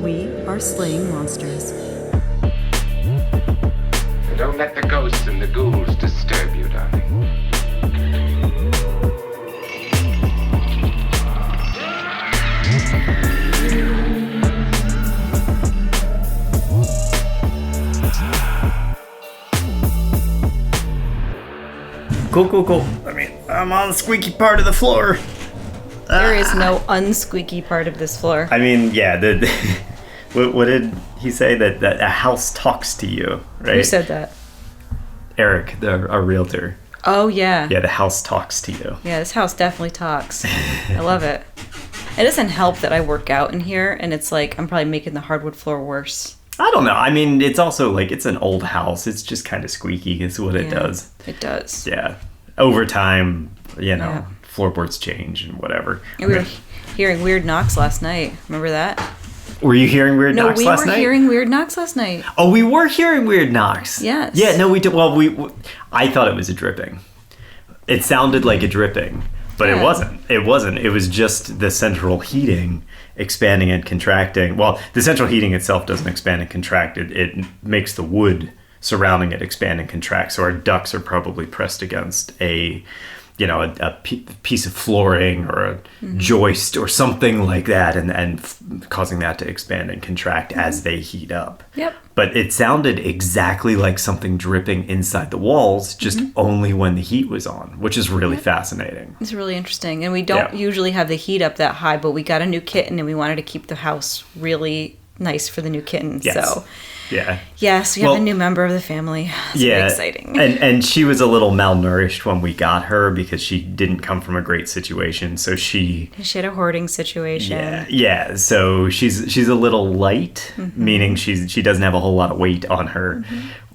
We are slaying monsters. Don't let the ghosts and the ghouls disturb you, darling. Cool. I mean, I'm on the squeaky part of the floor. There is no unsqueaky part of this floor. I mean, yeah, what did he say? That a house talks to you, right? Who said that? Eric, our realtor. Oh, yeah. Yeah, the house talks to you. Yeah, this house definitely talks. I love it. It doesn't help that I work out in here, and it's like I'm probably making the hardwood floor worse. I don't know. I mean, it's also like it's an old house. It's just kind of squeaky is what it does. It does. Yeah. Over time, floorboards change and whatever. And we were hearing weird knocks last night. Remember that? Were you hearing weird knocks last night? No, we were hearing weird knocks last night. Oh, we were hearing weird knocks. Yes. Yeah, no, we did. Well, I thought it was a dripping. It sounded like a dripping, but it wasn't. It wasn't. It was just the central heating expanding and contracting. Well, the central heating itself doesn't expand and contract. It makes the wood surrounding it expand and contract. So our ducts are probably pressed against a piece of flooring or a joist or something like that, and causing that to expand and contract as they heat up. Yep. But it sounded exactly like something dripping inside the walls, just only when the heat was on, which is really fascinating. It's really interesting. And we don't usually have the heat up that high, but we got a new kitten and we wanted to keep the house really nice for the new kitten. Yes. So Yes, we have a new member of the family. It's very exciting. And she was a little malnourished when we got her because she didn't come from a great situation. So she had a hoarding situation. Yeah. So she's a little light, meaning she doesn't have a whole lot of weight on her.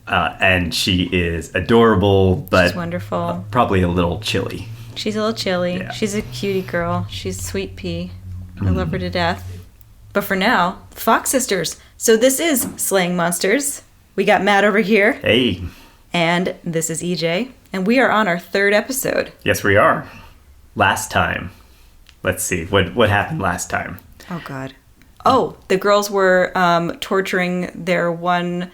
And she is adorable, but she's wonderful. Probably a little chilly. She's a little chilly. Yeah. She's a cutie girl. She's a sweet pea. I love her to death. But for now, Fox Sisters. So this is Slaying Monsters. We got Matt over here. Hey. And this is EJ. And we are on our third episode. Yes, we are. Last time. Let's see. What happened last time? Oh, God. Oh, the girls were torturing their one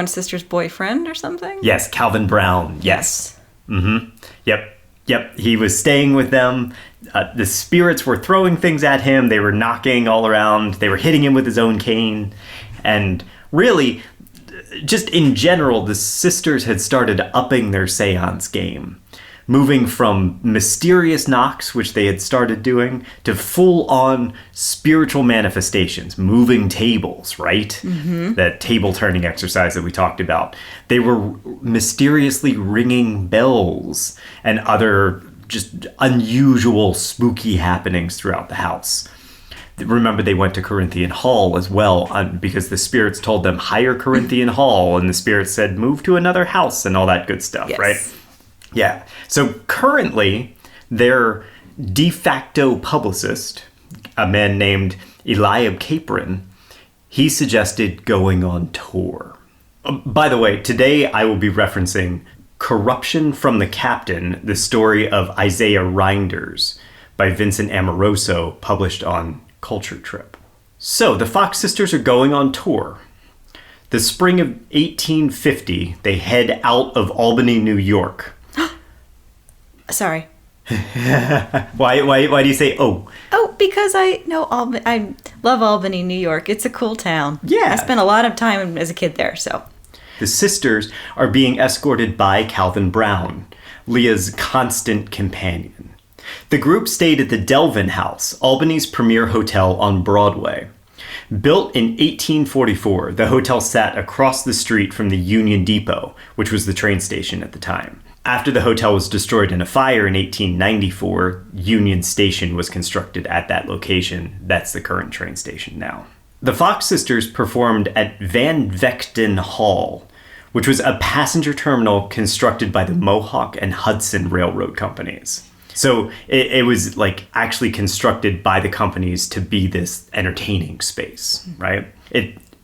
sister's boyfriend or something? Yes, Calvin Brown. Yes. Yep. He was staying with them. The spirits were throwing things at him. They were knocking all around. They were hitting him with his own cane. And really, just in general, the sisters had started upping their seance game. Moving from mysterious knocks, which they had started doing, to full-on spiritual manifestations, moving tables, right? That table-turning exercise that we talked about. They were mysteriously ringing bells and other just unusual, spooky happenings throughout the house. Remember, they went to Corinthian Hall as well, because the spirits told them, hire Corinthian Hall, and the spirits said, move to another house, and all that good stuff, right? Yeah. So currently, their de facto publicist, a man named Eliab Capron, he suggested going on tour. By the way, today I will be referencing Corruption from the Captain, the story of Isaiah Reinders by Vincent Amoroso, published on Culture Trip. So the Fox sisters are going on tour. The spring of 1850, they head out of Albany, New York. Sorry. Why do you say oh? Oh, because I know Albany. I love Albany, New York. It's a cool town. Yeah. I spent a lot of time as a kid there, so. The sisters are being escorted by Calvin Brown, Leah's constant companion. The group stayed at the Delvin House, Albany's premier hotel on Broadway. Built in 1844, the hotel sat across the street from the Union Depot, which was the train station at the time. After the hotel was destroyed in a fire in 1894, Union Station was constructed at that location. That's the current train station now. The Fox sisters performed at Van Vechten Hall, which was a passenger terminal constructed by the Mohawk and Hudson Railroad companies. So it was like actually constructed by the companies to be this entertaining space, right?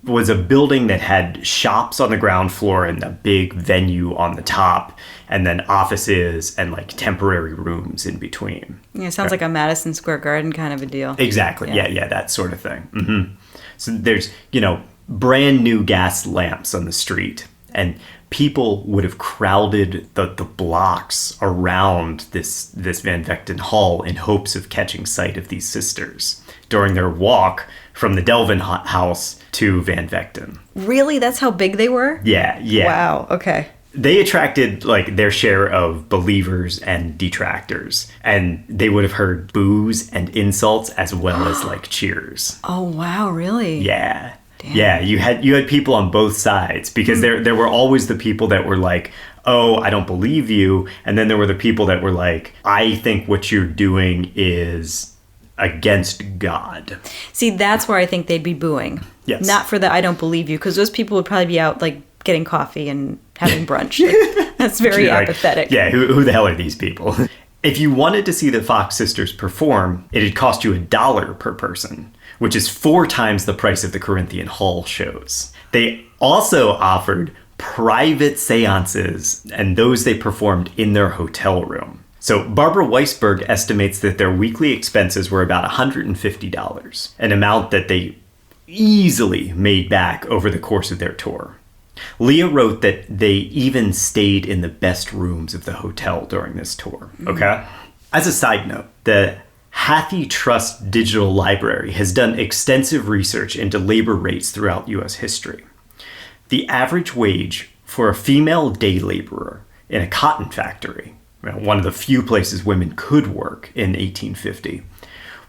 was a building that had shops on the ground floor and a big venue on the top, and then offices and like temporary rooms in between. Yeah, it sounds like a Madison Square Garden kind of a deal. Exactly. Yeah, that sort of thing. Mm-hmm. So there's, brand new gas lamps on the street, and people would have crowded the blocks around this Van Vechten Hall in hopes of catching sight of these sisters during their walk from the Delvin house to Van Vechten. Really? That's how big they were? Yeah. Wow, okay. They attracted like their share of believers and detractors, and they would have heard boos and insults as well as like cheers. Oh, wow, really? Yeah. Damn. Yeah, you had people on both sides, because there were always the people that were like, oh, I don't believe you. And then there were the people that were like, I think what you're doing is against God. See, that's where I think they'd be booing. Yes. Not for the I don't believe you, because those people would probably be out like getting coffee and having brunch. Like, that's very apathetic. Yeah, who the hell are these people? If you wanted to see the Fox sisters perform, it'd cost you $1 per person, which is 4 times the price of the Corinthian Hall shows. They also offered private seances, and those they performed in their hotel room. So Barbara Weisberg estimates that their weekly expenses were about $150, an amount that they easily made back over the course of their tour. Leah wrote that they even stayed in the best rooms of the hotel during this tour, okay? As a side note, the Hathi Trust Digital Library has done extensive research into labor rates throughout U.S. history. The average wage for a female day laborer in a cotton factory, one of the few places women could work in 1850,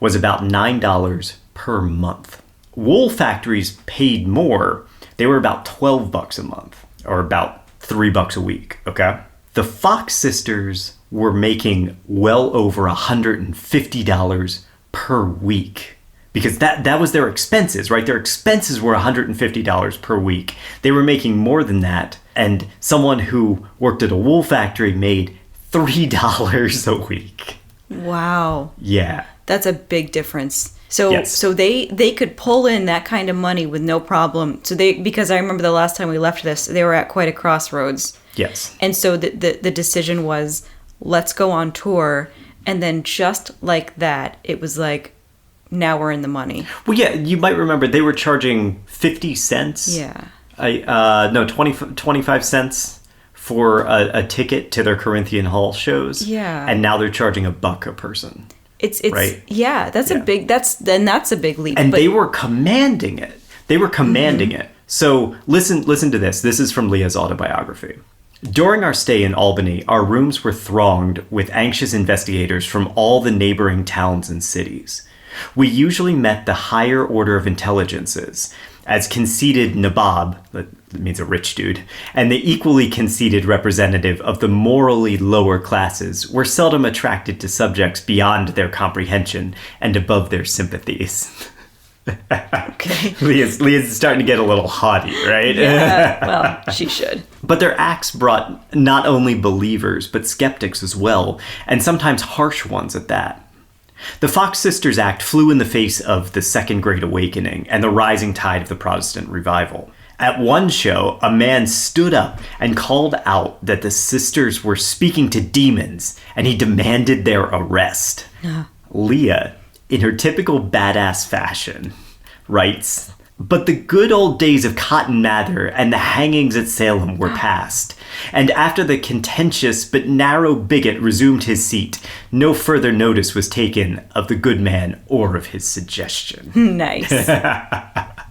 was about $9 per month. Wool factories paid more. They were about $12 a month, or about $3 a week, okay? The Fox sisters were making well over $150 per week, because that was their expenses, right? Their expenses were $150 per week. They were making more than that, and someone who worked at a wool factory made $3 a week. Wow. Yeah. That's a big difference. So Yes. so they could pull in that kind of money with no problem. So because I remember the last time we left this, they were at quite a crossroads. Yes. And so the decision was, let's go on tour. And then just like that, it was like, now we're in the money. Well, yeah, you might remember they were charging 50 cents. Yeah. 25 cents for a ticket to their Corinthian Hall shows. Yeah. And now they're charging $1 a person. It's right? Yeah, that's Yeah. a big leap. And they were commanding it. It. So listen to this. This is from Leah's autobiography. During our stay in Albany, our rooms were thronged with anxious investigators from all the neighboring towns and cities. We usually met the higher order of intelligences, as conceited Nabob, that means a rich dude, and the equally conceited representative of the morally lower classes were seldom attracted to subjects beyond their comprehension and above their sympathies. Okay. Leah's starting to get a little haughty, right? Yeah, well, she should. But their acts brought not only believers, but skeptics as well, and sometimes harsh ones at that. The Fox Sisters act flew in the face of the Second Great Awakening and the rising tide of the Protestant revival. At one show, a man stood up and called out that the sisters were speaking to demons, and he demanded their arrest. Leah, in her typical badass fashion, writes, "But the good old days of Cotton Mather and the hangings at Salem were past, and after the contentious but narrow bigot resumed his seat, no further notice was taken of the good man or of his suggestion." Nice.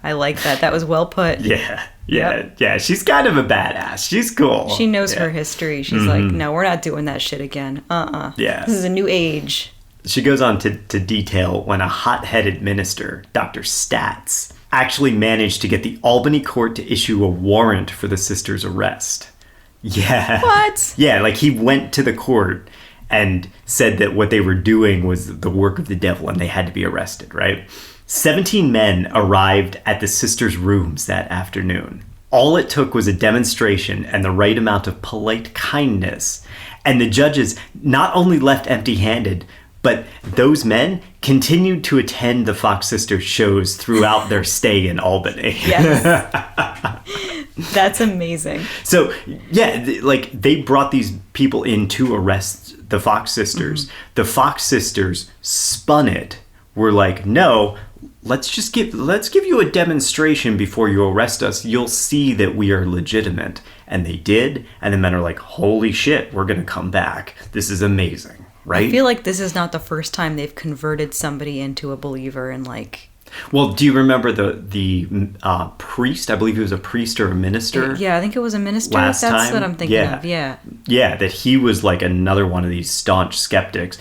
I like that. That was well put. Yeah. Yep. Yeah. She's kind of a badass. She's cool. She knows her history. She's like, no, we're not doing that shit again. Yeah. This is a new age. She goes on to detail when a hot-headed minister, Dr. Statz, actually managed to get the Albany court to issue a warrant for the sisters' arrest. Yeah. What? Yeah, like he went to the court and said that what they were doing was the work of the devil and they had to be arrested, right? 17 men arrived at the sisters' rooms that afternoon. All it took was a demonstration and the right amount of polite kindness. And the judges not only left empty-handed, But those men continued to attend the Fox Sisters shows throughout their stay in Albany. Yes. That's amazing. So, yeah, like they brought these people in to arrest the Fox Sisters. The Fox Sisters spun it. Were like, no, let's give you a demonstration before you arrest us. You'll see that we are legitimate. And they did. And the men are like, holy shit, we're going to come back. This is amazing. Right? I feel like this is not the first time they've converted somebody into a believer and like... Well, do you remember the priest? I believe he was a priest or a minister. Yeah, I think it was a minister. Last That's time? what I'm thinking of. Yeah. Yeah, that he was like another one of these staunch skeptics.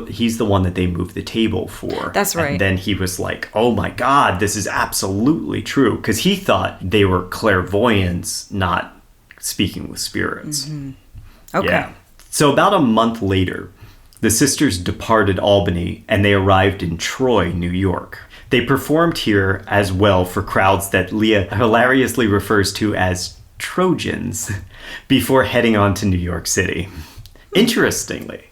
He's the one that they moved the table for. That's right. And then he was like, oh my God, this is absolutely true. Because he thought they were clairvoyants, not speaking with spirits. Okay. Yeah. So about a month later, the sisters departed Albany and they arrived in Troy, New York. They performed here as well for crowds that Leah hilariously refers to as Trojans before heading on to New York City. Interestingly,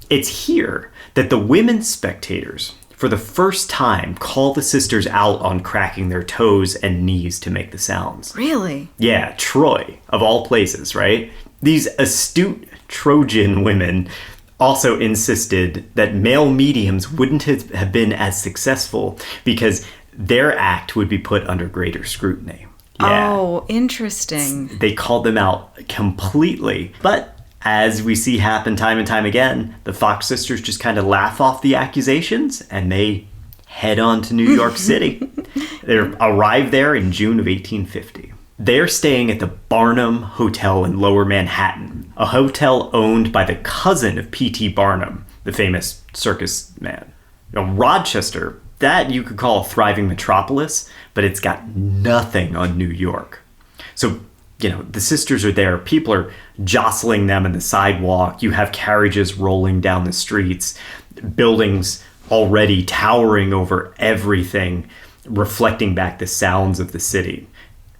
it's here that the women spectators, for the first time, call the sisters out on cracking their toes and knees to make the sounds. Really? Yeah, Troy, of all places, right? These astute Trojan women also insisted that male mediums wouldn't have been as successful because their act would be put under greater scrutiny. Yeah. Oh, interesting. They called them out completely. But as we see happen time and time again, the Fox Sisters just kind of laugh off the accusations and they head on to New York City. They arrived there in June of 1850. They're staying at the Barnum Hotel in Lower Manhattan, a hotel owned by the cousin of P.T. Barnum, the famous circus man. Rochester, that you could call a thriving metropolis, but it's got nothing on New York. So, the sisters are there. People are jostling them in the sidewalk. You have carriages rolling down the streets, buildings already towering over everything, reflecting back the sounds of the city.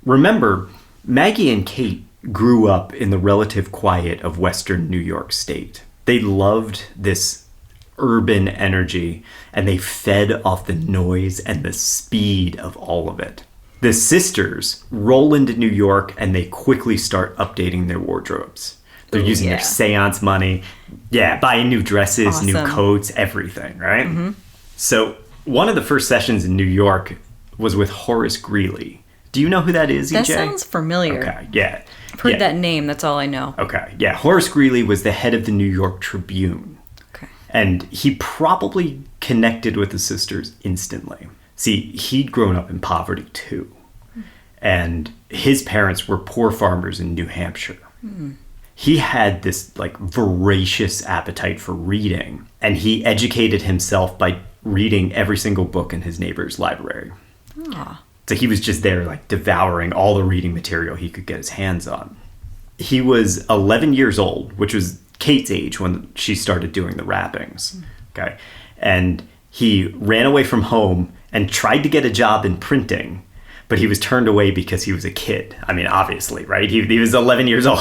Remember, Maggie and Kate grew up in the relative quiet of Western New York State. They loved this urban energy, and they fed off the noise and the speed of all of it. The sisters roll into New York, and they quickly start updating their wardrobes. They're using their seance money. Yeah, buying new dresses, new coats, everything, right? So one of the first sessions in New York was with Horace Greeley. Do you know who that is, EJ? That sounds familiar. Okay, yeah. I've heard that name, that's all I know. Okay, yeah. Horace Greeley was the head of the New York Tribune. Okay. And he probably connected with the sisters instantly. See, he'd grown up in poverty too. And his parents were poor farmers in New Hampshire. He had this voracious appetite for reading. And he educated himself by reading every single book in his neighbor's library. Ah. So he was just there devouring all the reading material he could get his hands on. He was 11 years old, which was Kate's age when she started doing the rappings. Okay. And he ran away from home and tried to get a job in printing, but he was turned away because he was a kid. I mean, obviously, right? He was 11 years old.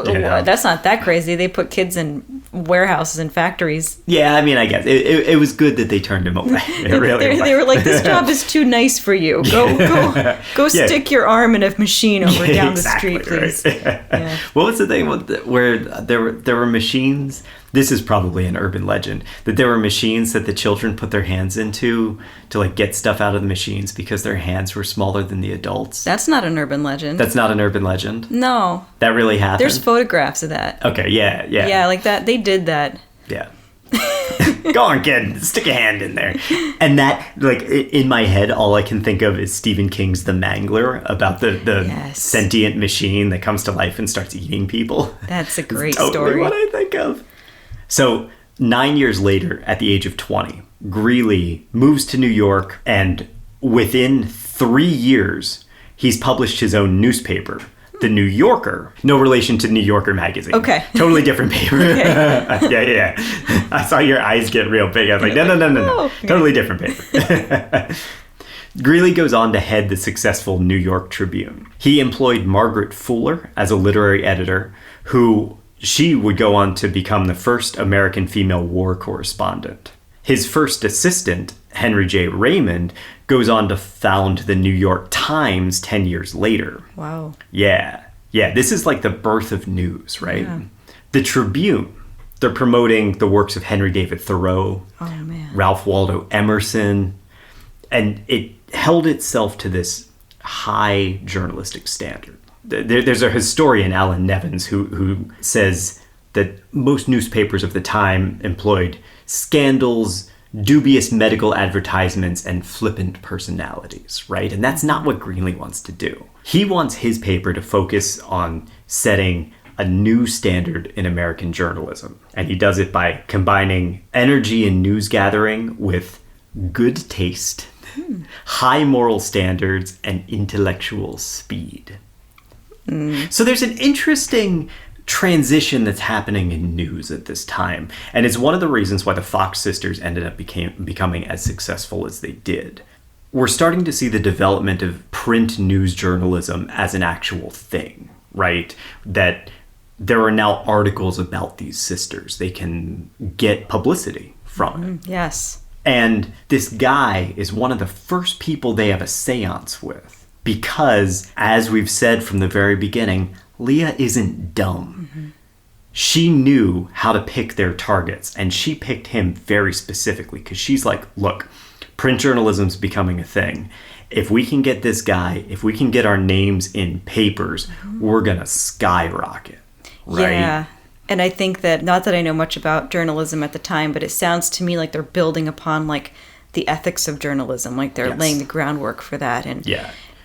That's not that crazy. They put kids in warehouses and factories. Yeah, I mean, I guess it was good that they turned him away. It really they were like, this job is too nice for you. Go stick your arm in a machine over down the street, please. Right. Yeah. What was the thing where there were machines? This is probably an urban legend, that there were machines that the children put their hands into to get stuff out of the machines because their hands were smaller than the adults. That's not an urban legend. That's not an urban legend? No. That really happened? There's photographs of that. Okay, yeah. Yeah, like that. They did that. Yeah. Go on, kid. Stick a hand in there. And that, in my head, all I can think of is Stephen King's The Mangler, about the sentient machine that comes to life and starts eating people. That's a great That's totally story. What I think of. So 9 years later, at the age of 20, Greeley moves to New York, and within 3 years, he's published his own newspaper, The New Yorker. No relation to New Yorker magazine. Okay. Totally different paper. Okay. Yeah. I saw your eyes get real big. I was like, no. Okay. Totally different paper. Greeley goes on to head the successful New York Tribune. He employed Margaret Fuller as a literary editor, who She would go on to become the first American female war correspondent. His first assistant, Henry J. Raymond, goes on to found the New York Times 10 years later. Wow. Yeah. Yeah, this is like the birth of news, right? Yeah. The Tribune, they're promoting the works of Henry David Thoreau, Oh, man. Ralph Waldo Emerson, and it held itself to this high journalistic standard. There's a historian, Alan Nevins, who says that most newspapers of the time employed scandals, dubious medical advertisements, and flippant personalities, right? And that's not what Greeley wants to do. He wants his paper to focus on setting a new standard in American journalism. And he does it by combining energy in news gathering with good taste, high moral standards, and intellectual speed. So there's an interesting transition that's happening in news at this time. And it's one of the reasons why the Fox sisters ended up becoming as successful as they did. We're starting to see the development of print news journalism as an actual thing, right? That there are now articles about these sisters. They can get publicity from it. Yes. And this guy is one of the first people they have a seance with. Because, as we've said from the very beginning, Leah isn't dumb. She knew how to pick their targets, and she picked him very specifically because she's like, look, print journalism's becoming a thing. If we can get this guy, if we can get our names in papers, we're going to skyrocket. Right? Yeah. And I think that, not that I know much about journalism at the time, but it sounds to me like they're building upon like the ethics of journalism, like they're laying the groundwork for that. And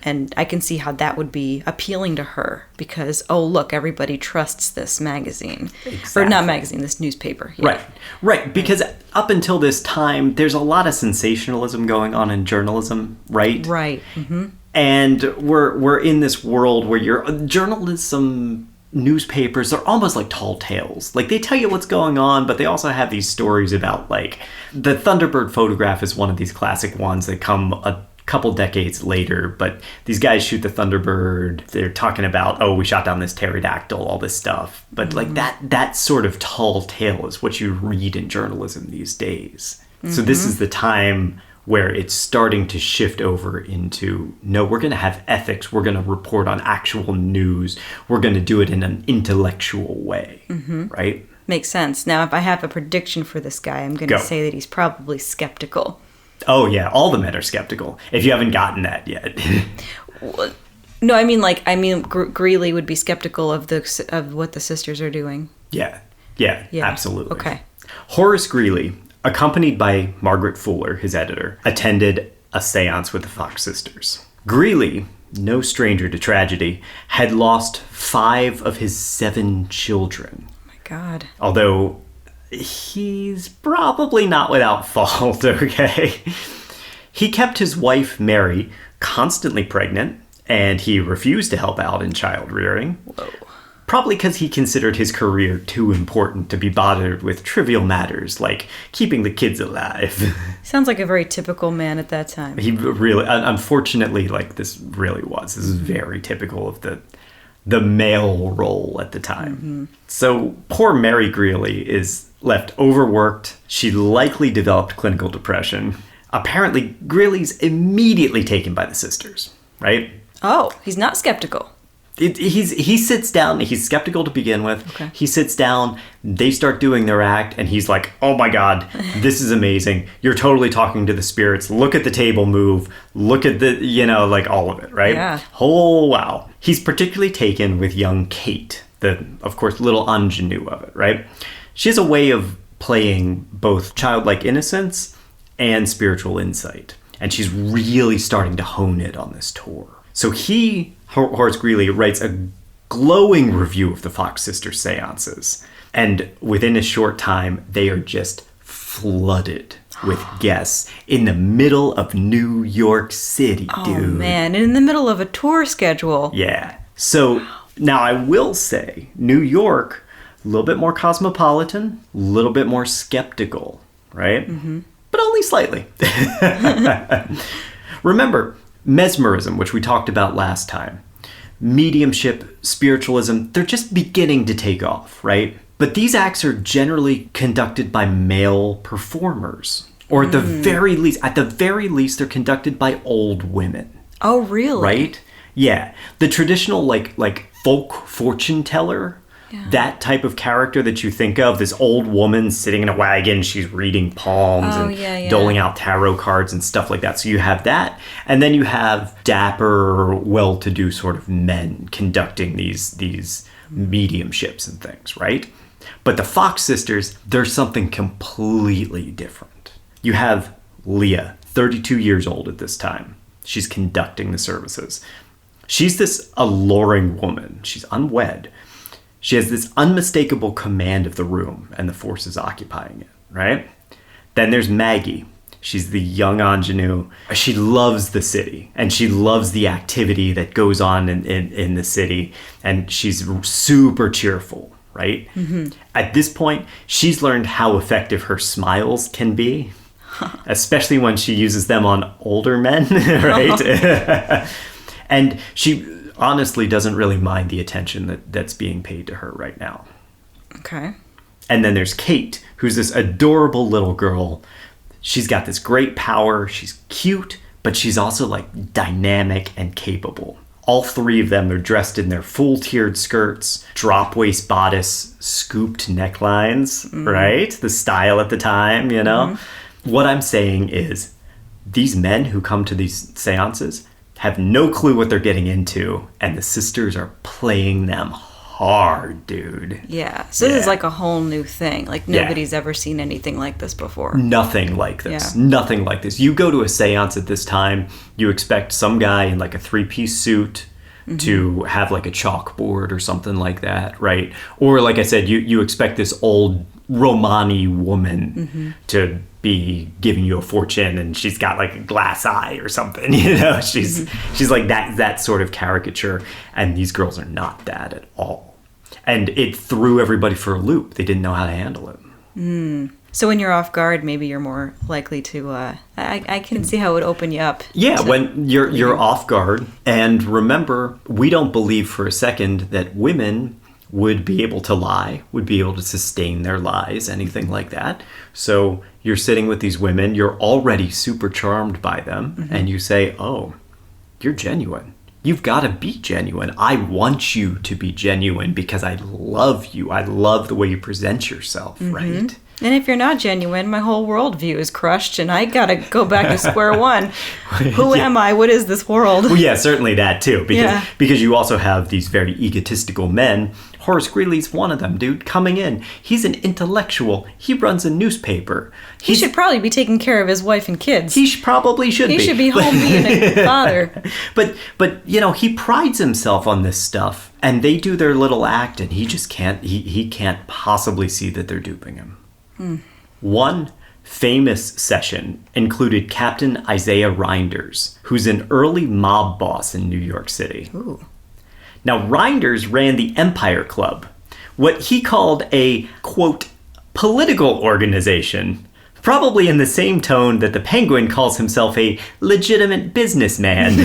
And I can see how that would be appealing to her because, oh, look, everybody trusts this magazine. Exactly. Or not magazine, this newspaper. Yeah. Right. Because up until this time, there's a lot of sensationalism going on in journalism, right? Right. Mm-hmm. And we're in this world where your journalism newspapers are almost like tall tales. Like, they tell you what's going on, but they also have these stories about, like, the Thunderbird photograph is one of these classic ones that come a couple decades later, but these guys shoot the Thunderbird. They're talking about, oh, we shot down this pterodactyl, all this stuff. But like that sort of tall tale is what you read in journalism these days. So this is the time where it's starting to shift over into, no, we're going to have ethics. We're going to report on actual news. We're going to do it in an intellectual way, right? Makes sense. Now, if I have a prediction for this guy, I'm going to say that he's probably skeptical. Oh, yeah. All the men are skeptical. If you haven't gotten that yet. No, I mean, Greeley would be skeptical of what the sisters are doing. Yeah, absolutely. Okay. Horace Greeley, accompanied by Margaret Fuller, his editor, attended a seance with the Fox sisters. Greeley, no stranger to tragedy, had lost 5 of his 7 children. Oh, my God. Although he's probably not without fault, okay? He kept his wife, Mary, constantly pregnant, and he refused to help out in child rearing. Whoa. Probably because he considered his career too important to be bothered with trivial matters like keeping the kids alive. Sounds like a very typical man at that time. He really, unfortunately, like this really was. This is very typical of the male role at the time. So poor Mary Greeley is left overworked. She likely developed clinical depression. Apparently, Greeley's immediately taken by the sisters, right? Oh, he's not skeptical. He sits down. He's skeptical to begin with. Okay. He sits down. They start doing their act, and he's like, "Oh my God, this is amazing! You're totally talking to the spirits. Look at the table move. Look at the, like all of it, right? Yeah. Oh wow." He's particularly taken with young Kate, the, of course, little ingenue of it, right? She has a way of playing both childlike innocence and spiritual insight, and she's really starting to hone it on this tour. So Horace Greeley, writes a glowing review of the Fox sisters' seances. And within a short time, they are just flooded with guests in the middle of New York City, dude. Oh, man. And in the middle of a tour schedule. Yeah. So now I will say, New York, a little bit more cosmopolitan, a little bit more skeptical, right? But only slightly. Remember, mesmerism, which we talked about last time. mediumship, spiritualism, they're just beginning to take off, right? But these acts are generally conducted by male performers. Or at the very least, they're conducted by old women. Oh, really? Right? Yeah. The traditional, like folk fortune teller, that type of character that you think of, this old woman sitting in a wagon, she's reading palms and doling out tarot cards and stuff like that. So you have that. And then you have dapper, well-to-do sort of men conducting these mediumships and things, right? But the Fox sisters, they're something completely different. You have Leah, 32 years old at this time. She's conducting the services. She's this alluring woman. She's unwed. She has this unmistakable command of the room and the forces occupying it, right? Then there's Maggie. She's the young ingenue. She loves the city, and she loves the activity that goes on in the city, and she's super cheerful, right? Mm-hmm. At this point, she's learned how effective her smiles can be, especially when she uses them on older men, right? And she honestly doesn't really mind the attention that's being paid to her right now. Okay. And then there's Kate, who's this adorable little girl. She's got this great power. She's cute, but she's also like dynamic and capable. All three of them are dressed in their full tiered skirts, drop waist bodice, scooped necklines, right? The style at the time, you know? Mm-hmm. What I'm saying is these men who come to these seances have no clue what they're getting into, and the sisters are playing them hard, dude. Yeah. So this is like a whole new thing. Like nobody's ever seen anything like this before. Nothing like this. Yeah. Nothing like this. You go to a seance at this time, you expect some guy in like a 3-piece suit to have like a chalkboard or something like that, right? Or like I said, you expect this old Romani woman to be giving you a fortune, and she's got like a glass eye or something, you know? She's like that sort of caricature, and these girls are not that at all. And it threw everybody for a loop. They didn't know how to handle it. So when you're off guard, maybe you're more likely to I can see how it would open you up. Yeah, when you're off guard. And remember, we don't believe for a second that women would be able to lie, would be able to sustain their lies, anything like that. So you're sitting with these women, you're already super charmed by them, and you say, oh, you're genuine. You've got to be genuine. I want you to be genuine because I love you. I love the way you present yourself, right? And if you're not genuine, my whole worldview is crushed, and I gotta go back to square one. Who am I? What is this world? Well, yeah, certainly that too. Because you also have these very egotistical men. Horace Greeley's one of them, dude, coming in. He's an intellectual. He runs a newspaper. He should probably be taking care of his wife and kids. He probably should be. He should be home being a father. But you know, he prides himself on this stuff, and they do their little act, and he just can't. He can't possibly see that they're duping him. One famous session included Captain Isaiah Reinders, who's an early mob boss in New York City. Ooh. Now, Reinders ran the Empire Club, what he called a, quote, political organization, probably in the same tone that the Penguin calls himself a legitimate businessman.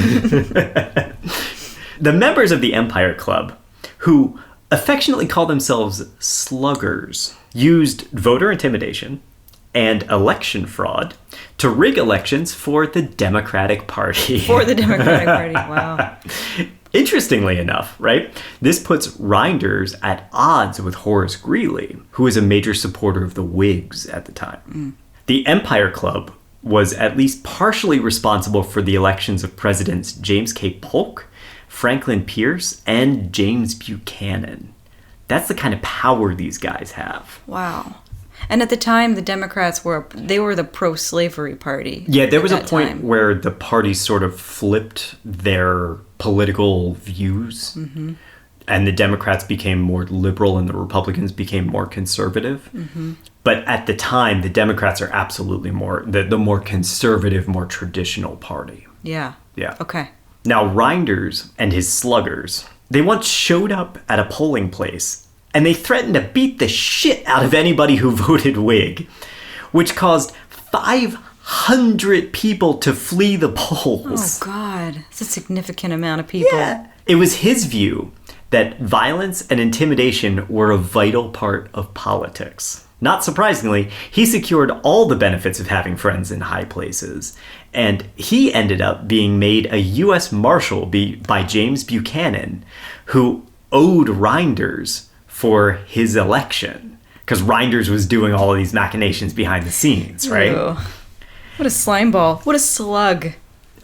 The members of the Empire Club, who affectionately call themselves sluggers, used voter intimidation and election fraud to rig elections for the Democratic Party. For the Democratic Party, wow. Interestingly enough, right, this puts Reinders at odds with Horace Greeley, who was a major supporter of the Whigs at the time. The Empire Club was at least partially responsible for the elections of Presidents James K. Polk, Franklin Pierce, and James Buchanan. That's the kind of power these guys have. Wow. And at the time, the Democrats were the pro-slavery party. Yeah, there was a point where the parties sort of flipped their political views. And the Democrats became more liberal and the Republicans became more conservative. But at the time, the Democrats are absolutely the more conservative, more traditional party. Yeah. Yeah. Okay. Now, Reinders and his sluggers, they once showed up at a polling place and they threatened to beat the shit out of anybody who voted Whig, which caused 500 people to flee the polls. Oh, God. It's a significant amount of people. It was his view that violence and intimidation were a vital part of politics. Not surprisingly, he secured all the benefits of having friends in high places, and he ended up being made a U.S. Marshal by James Buchanan, who owed Reinders for his election, because Reinders was doing all of these machinations behind the scenes, right? Ew. What a slime ball. What a slug.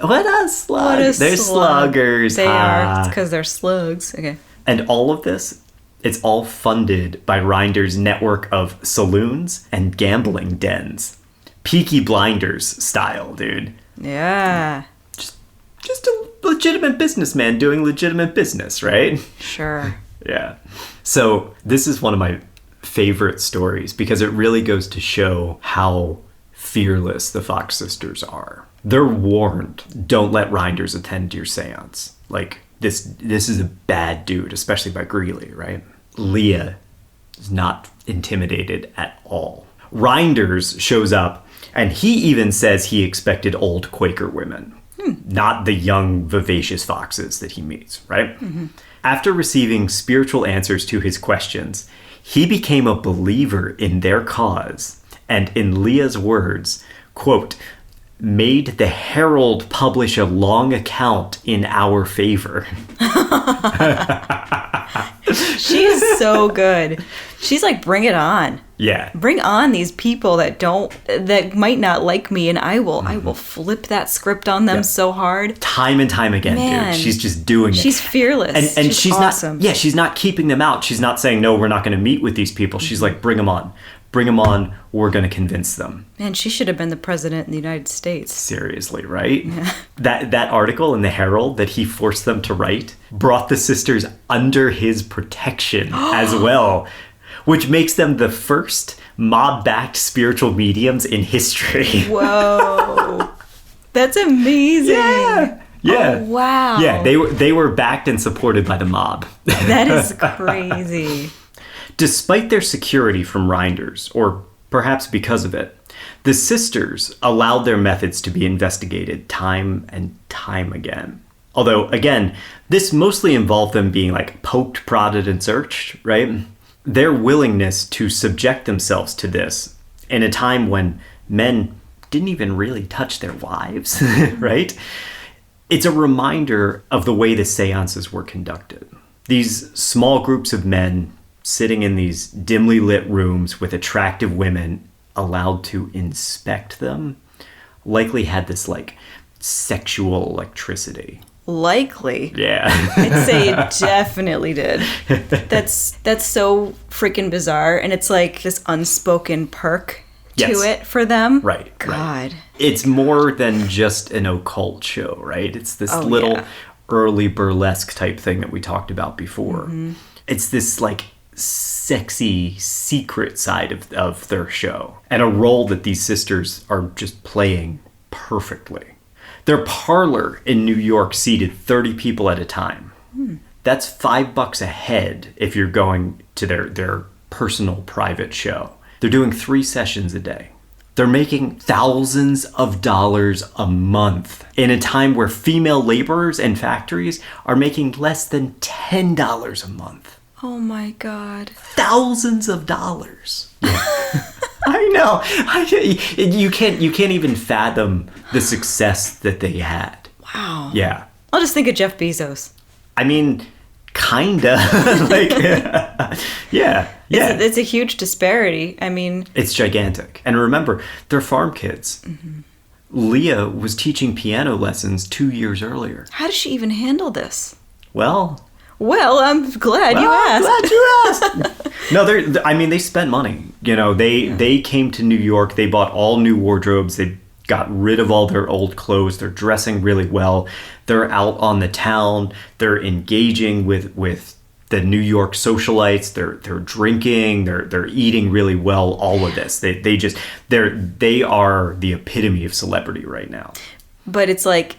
What a slug. They're sluggers. They are. It's because they're slugs. Okay. And all of this, it's all funded by Reinders' network of saloons and gambling dens. Peaky Blinders style, dude. Yeah. Just a legitimate businessman doing legitimate business, right? Sure. Yeah. So this is one of my favorite stories because it really goes to show how fearless the Fox sisters are. They're warned, don't let Reinders attend your seance. Like, this is a bad dude, especially by Greeley, right? Leah is not intimidated at all. Reinders shows up, and he even says he expected old Quaker women, not the young, vivacious foxes that he meets, right? Mm-hmm. After receiving spiritual answers to his questions, he became a believer in their cause, and in Leah's words, quote, made the Herald publish a long account in our favor. She's so good. She's like, bring it on. Yeah. Bring on these people that might not like me, and I will flip that script on them so hard. Time and time again, Man, dude. She's just doing it. She's fearless. And she's awesome. not, she's not keeping them out. She's not saying, no, we're not going to meet with these people. She's like, bring them on. Bring them on. We're going to convince them. Man, she should have been the president in the United States. Seriously, right? Yeah. That article in the Herald that he forced them to write brought the sisters under his protection as well, which makes them the first mob-backed spiritual mediums in history. Whoa. That's amazing. Yeah. Yeah. Oh, wow. Yeah, they were backed and supported by the mob. That is crazy. Despite their security from Reinders, or perhaps because of it, the sisters allowed their methods to be investigated time and time again. Although, again, this mostly involved them being like poked, prodded, and searched, right? Their willingness to subject themselves to this in a time when men didn't even really touch their wives, right? It's a reminder of the way the seances were conducted. These small groups of men sitting in these dimly lit rooms with attractive women allowed to inspect them likely had this like sexual electricity. Likely. Yeah. I'd say it definitely did. That's so freaking bizarre, and it's like this unspoken perk to it for them. Right. God. Right. It's more than just an occult show, right? It's this early burlesque type thing that we talked about before. Mm-hmm. It's this like sexy secret side of their show, and a role that these sisters are just playing perfectly. Their parlor in New York seated 30 people at a time. That's $5 a head if you're going to their personal private show. They're doing 3 sessions a day. They're making thousands of dollars a month in a time where female laborers in factories are making less than $10 a month. Oh my God. Thousands of dollars. I know. You can't even fathom the success that they had. Wow. Yeah. I'll just think of Jeff Bezos. I mean, kinda. Like, yeah. It's a huge disparity. I mean, it's gigantic. And remember, they're farm kids. Mm-hmm. Leah was teaching piano lessons 2 years earlier. How does she even handle this? Well, I'm glad you asked. Glad you asked. No, they spent money. You know, they came to New York. They bought all new wardrobes. They got rid of all their old clothes. They're dressing really well. They're out on the town. They're engaging with the New York socialites. They're drinking. They're eating really well. All of this. They are the epitome of celebrity right now. But it's like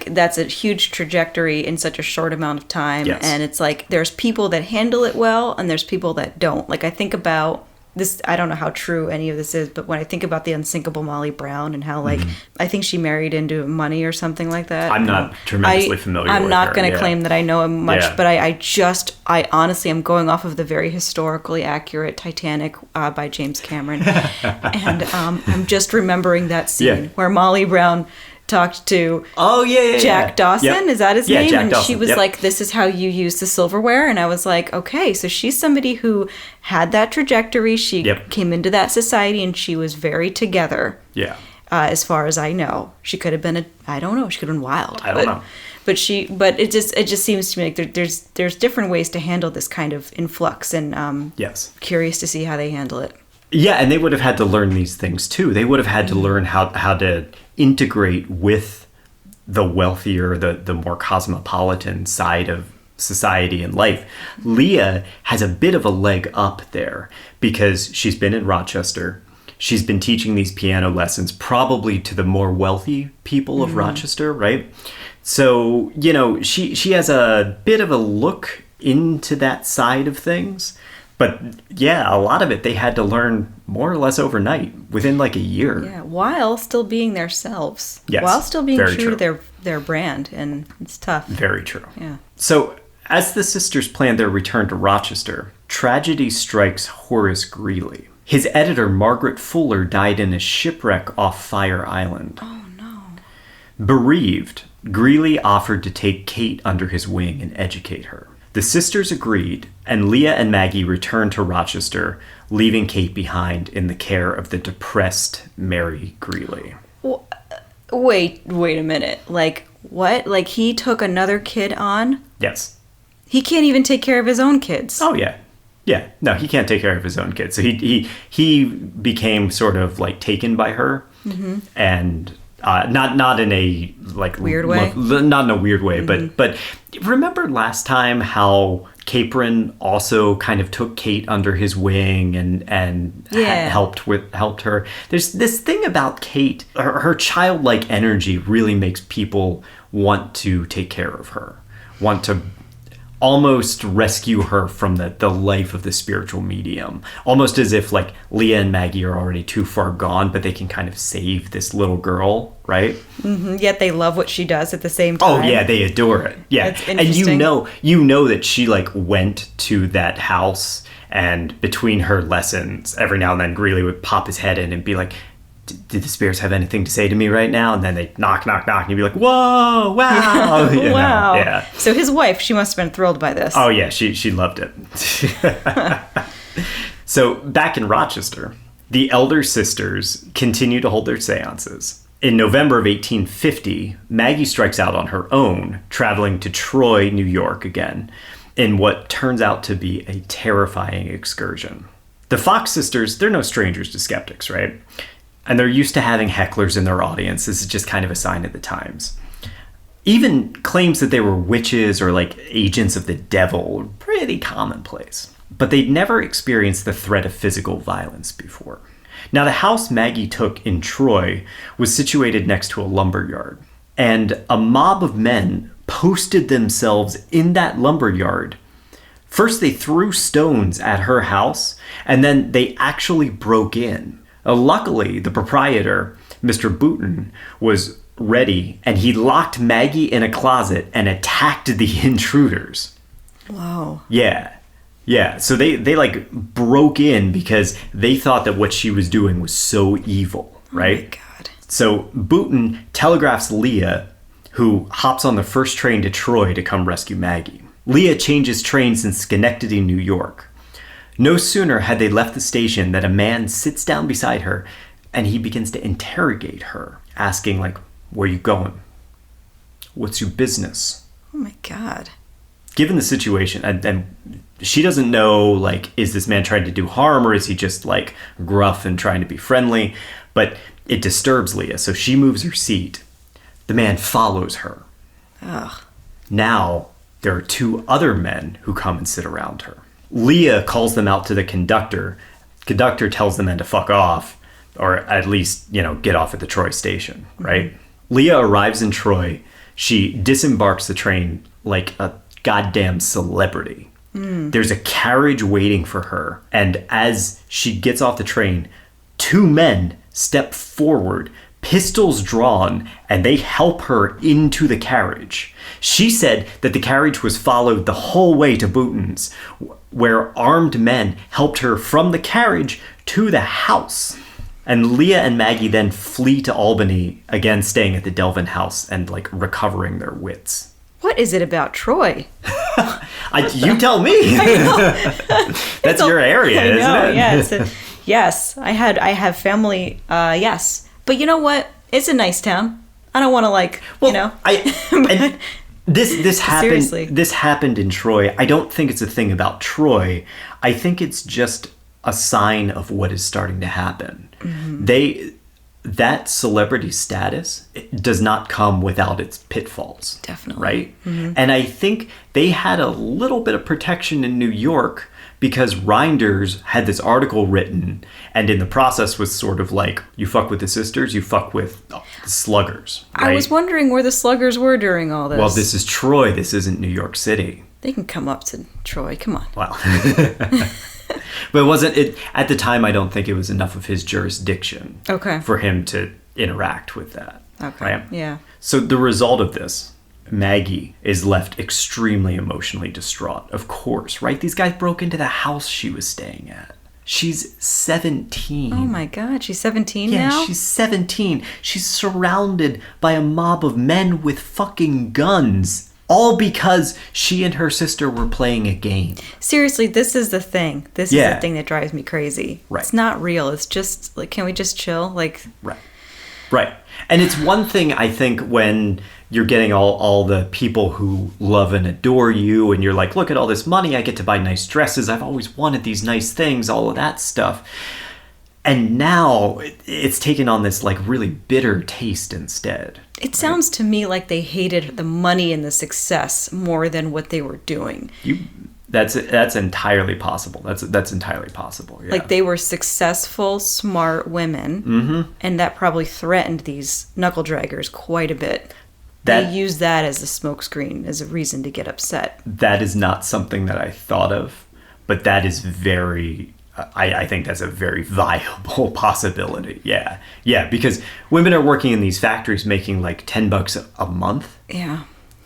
that's a huge trajectory in such a short amount of time. Yes. And it's like there's people that handle it well and there's people that don't. Like I think about this, I don't know how true any of this is, but when I think about the unsinkable Molly Brown and how, like, I think she married into money or something like that. I'm not tremendously familiar with her. I'm not going to claim that I know much, Yeah. but I honestly am going off of the very historically accurate Titanic by James Cameron. And I'm just remembering that scene where Molly Brown talked to Jack Dawson. Yep. Is that his name? Jack and Dawson. she was like, this is how you use the silverware. And I was like, okay, so she's somebody who had that trajectory. She came into that society and she was very together. Yeah. As far as I know, she could have been I don't know, she could have been wild. I don't know. But it just seems to me like there's different ways to handle this kind of influx, and curious to see how they handle it. Yeah, and they would have had to learn these things too. They would have had to learn how to integrate with the wealthier, the more cosmopolitan side of society and life. Leah has a bit of a leg up there because she's been in Rochester. She's been teaching these piano lessons probably to the more wealthy people of Rochester, right? So, you know, she has a bit of a look into that side of things. But yeah, a lot of it they had to learn more or less overnight, within like a year. Yeah, while still being themselves. Yes, while still being very true to their brand, and it's tough. Very true. Yeah. So, as the sisters plan their return to Rochester, tragedy strikes Horace Greeley. His editor, Margaret Fuller, died in a shipwreck off Fire Island. Oh, no. Bereaved, Greeley offered to take Kate under his wing and educate her. The sisters agreed, and Leah and Maggie returned to Rochester, leaving Kate behind in the care of the depressed Mary Greeley. Wait a minute. Like, what? Like, he took another kid on? Yes. He can't even take care of his own kids. Oh, yeah. Yeah. No, he can't take care of his own kids. So he became sort of, like, taken by her, and... not in a like weird way. Not in a weird way, but remember last time how Capron also kind of took Kate under his wing and helped her. There's this thing about Kate, her childlike energy really makes people want to take care of her, want to almost rescue her from the life of the spiritual medium, almost as if like Leah and Maggie are already too far gone, but they can kind of save this little girl, right? Yet they love what she does at the same time. Oh yeah, they adore it. Yeah, that's and interesting. you know that she like went to that house, and between her lessons, every now and then Greeley would pop his head in and be like, did the spirits have anything to say to me right now? And then they knock, and you'd be like, whoa, wow. Wow. Yeah. So his wife, she must have been thrilled by this. Oh, yeah, she loved it. So back in Rochester, the elder sisters continue to hold their seances. In November of 1850, Maggie strikes out on her own, traveling to Troy, New York again, in what turns out to be a terrifying excursion. The Fox sisters, they're no strangers to skeptics, right? And they're used to having hecklers in their audience. This is just kind of a sign of the times. Even claims that they were witches or like agents of the devil were pretty commonplace. But they'd never experienced the threat of physical violence before. Now, the house Maggie took in Troy was situated next to a lumber yard. And a mob of men posted themselves in that lumber yard. First, they threw stones at her house, and then they actually broke in. Luckily, the proprietor, Mr. Booton, was ready, and he locked Maggie in a closet and attacked the intruders. Wow. Yeah. So they like broke in because they thought that what she was doing was so evil, right? Oh my God. So Booton telegraphs Leah, who hops on the first train to Troy to come rescue Maggie. Leah changes trains in Schenectady, New York. No sooner had they left the station that a man sits down beside her and he begins to interrogate her, asking like, where you going? What's your business? Oh my God. Given the situation, and she doesn't know, like, is this man trying to do harm or is he just like gruff and trying to be friendly? But it disturbs Leah, so she moves her seat. The man follows her. Ugh. Now there are two other men who come and sit around her. Leah calls them out to the conductor. Conductor tells the men to fuck off, or at least, get off at the Troy station, right? Leah arrives in Troy. She disembarks the train like a goddamn celebrity. There's a carriage waiting for her. And as she gets off the train, 2 men step forward, pistols drawn, and they help her into the carriage. She said that the carriage was followed the whole way to Bouton's, where armed men helped her from the carriage to the house. And Leah and Maggie then flee to Albany, again staying at the Delvin house and like recovering their wits. What is it about Troy? You tell me. That's your area, isn't it? Yeah, yes. I have family. Yes, but you know what? It's a nice town. I don't want to This happened. Seriously. This happened in Troy. I don't think it's a thing about Troy. I think it's just a sign of what is starting to happen. Mm-hmm. That celebrity status does not come without its pitfalls. Definitely. Right? Mm-hmm. And I think they had a little bit of protection in New York because Reinders had this article written and in the process was sort of like, you fuck with the sisters, you fuck with the sluggers. Right? I was wondering where the sluggers were during all this. Well, this is Troy. This isn't New York City. They can come up to Troy. Come on. Well. But at the time, I don't think it was enough of his jurisdiction for him to interact with that. Okay. Right? Yeah. So the result of this, Maggie is left extremely emotionally distraught. Of course, right? These guys broke into the house she was staying at. She's 17. Oh my God, she's 17 now? Yeah, she's 17. She's surrounded by a mob of men with fucking guns. All because she and her sister were playing a game. Seriously, this is the thing. This is the thing that drives me crazy. Right. It's not real. It's just, like, can we just chill? Like, Right. And it's one thing, I think, when you're getting all the people who love and adore you, and you're like, look at all this money, I get to buy nice dresses, I've always wanted these nice things, all of that stuff. And now it's taken on this like really bitter taste instead. It sounds to me like they hated the money and the success more than what they were doing. That's entirely possible. That's entirely possible. Yeah. Like they were successful, smart women, and that probably threatened these knuckle draggers quite a bit. They used that as a smokescreen, as a reason to get upset. That is not something that I thought of, but that is very... I think that's a very viable possibility. Yeah. Yeah, because women are working in these factories making like $10 a month. Yeah.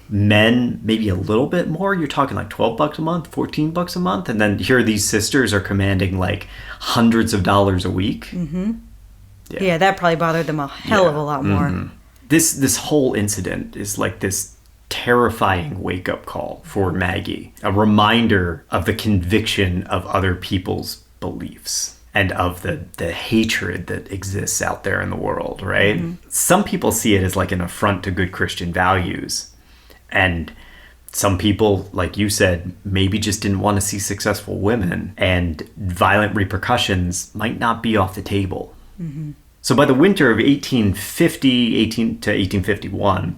Men, maybe a little bit more. You're talking like $12 a month, $14 a month. And then here these sisters are commanding like hundreds of dollars a week. Mm-hmm. Yeah, that probably bothered them a hell of a lot more. Mm-hmm. This whole incident is like this terrifying wake-up call for Maggie. A reminder of the conviction of other people's beliefs and of the hatred that exists out there in the world, right? Mm-hmm. Some people see it as like an affront to good Christian values. And some people, like you said, maybe just didn't want to see successful women, and violent repercussions might not be off the table. Mm-hmm. So by the winter of 1850 to 1851,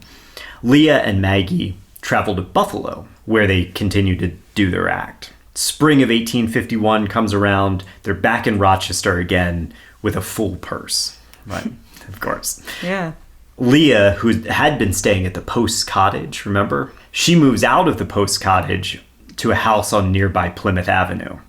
Leah and Maggie traveled to Buffalo, where they continued to do their act. Spring of 1851 comes around. They're back in Rochester again with a full purse. Right, of course. Yeah. Leah, who had been staying at the Post's cottage, remember? She moves out of the Post's cottage to a house on nearby Plymouth Avenue.